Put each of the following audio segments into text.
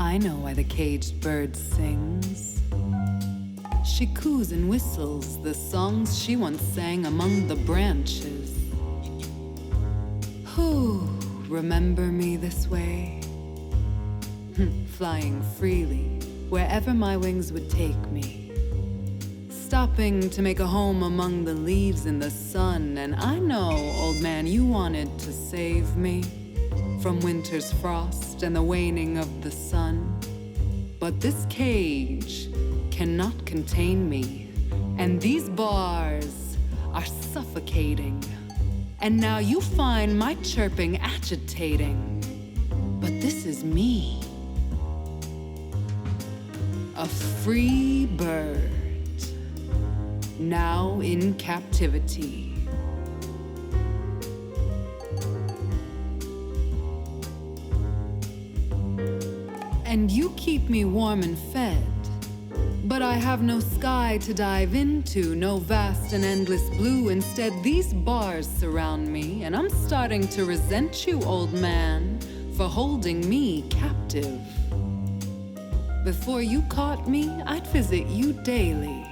I know why the caged bird sings. She coos and whistles the songs she once sang among the branches. Who remember me this way? Flying freely wherever my wings would take me. Stopping to make a home among the leaves in the sun. And I know, old man, you wanted to save me from winter's frost and the waning of the sun. But this cage cannot contain me, and these bars are suffocating. And now you find my chirping agitating. But this is me, a free bird, now in captivity. And you keep me warm and fed, but I have no sky to dive into, no vast and endless blue. Instead, these bars surround me, and I'm starting to resent you, old man, for holding me captive. Before you caught me, I'd visit you daily.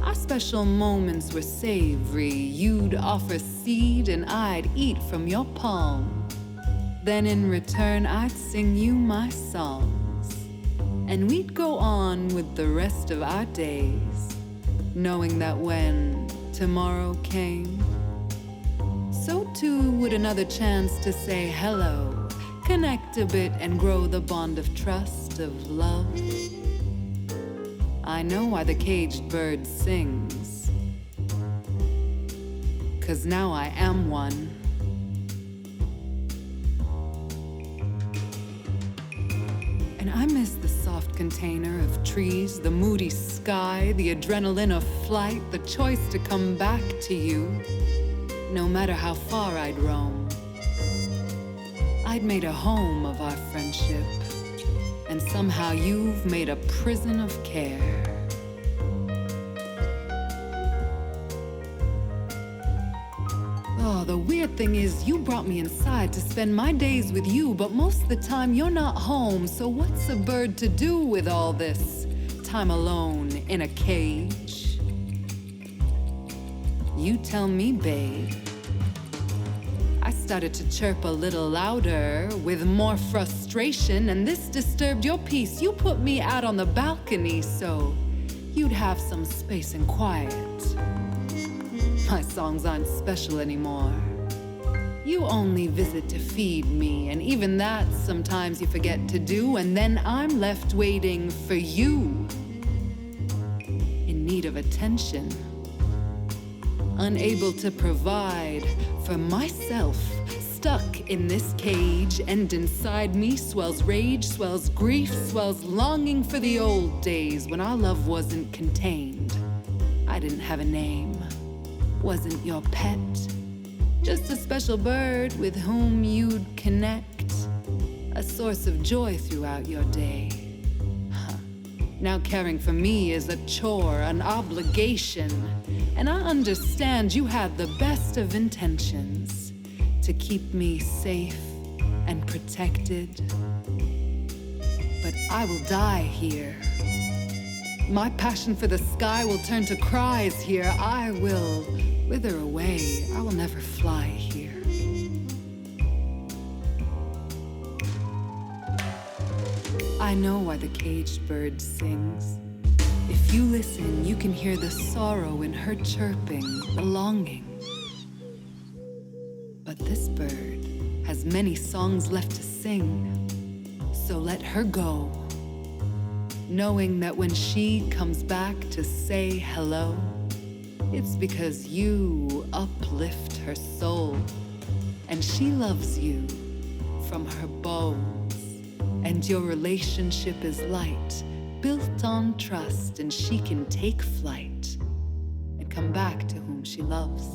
Our special moments were savory. You'd offer seed, and I'd eat from your palm. Then in return, I'd sing you my songs. And we'd go on with the rest of our days, knowing that when tomorrow came, so too would another chance to say hello, connect a bit and grow the bond of trust, of love. I know why the caged bird sings, 'cause now I am one. And I miss the soft container of trees, the moody sky, the adrenaline of flight, the choice to come back to you, no matter how far I'd roam. I'd made a home of our friendship, and somehow you've made a prison of care. Oh, the weird thing is you brought me inside to spend my days with you, but most of the time you're not home. So what's a bird to do with all this time alone in a cage? You tell me, babe. I started to chirp a little louder with more frustration, and this disturbed your peace. You put me out on the balcony so you'd have some space and quiet. My songs aren't special anymore. You only visit to feed me, and even that sometimes you forget to do, and then I'm left waiting for you, in need of attention, unable to provide for myself, stuck in this cage, and inside me swells rage, swells grief, swells longing for the old days when our love wasn't contained. I didn't have a name. Wasn't your pet, just a special bird with whom you'd connect, a source of joy throughout your day. Now caring for me is a chore, an obligation, and I understand you had the best of intentions to keep me safe and protected. But I will die here. My passion for the sky will turn to cries here. I will wither away. I will never fly here. I know why the caged bird sings. If you listen, you can hear the sorrow in her chirping, the longing. But this bird has many songs left to sing, so let her go, knowing that when she comes back to say hello, it's because you uplift her soul, and she loves you from her bones, and your relationship is light, built on trust, and she can take flight and come back to whom she loves.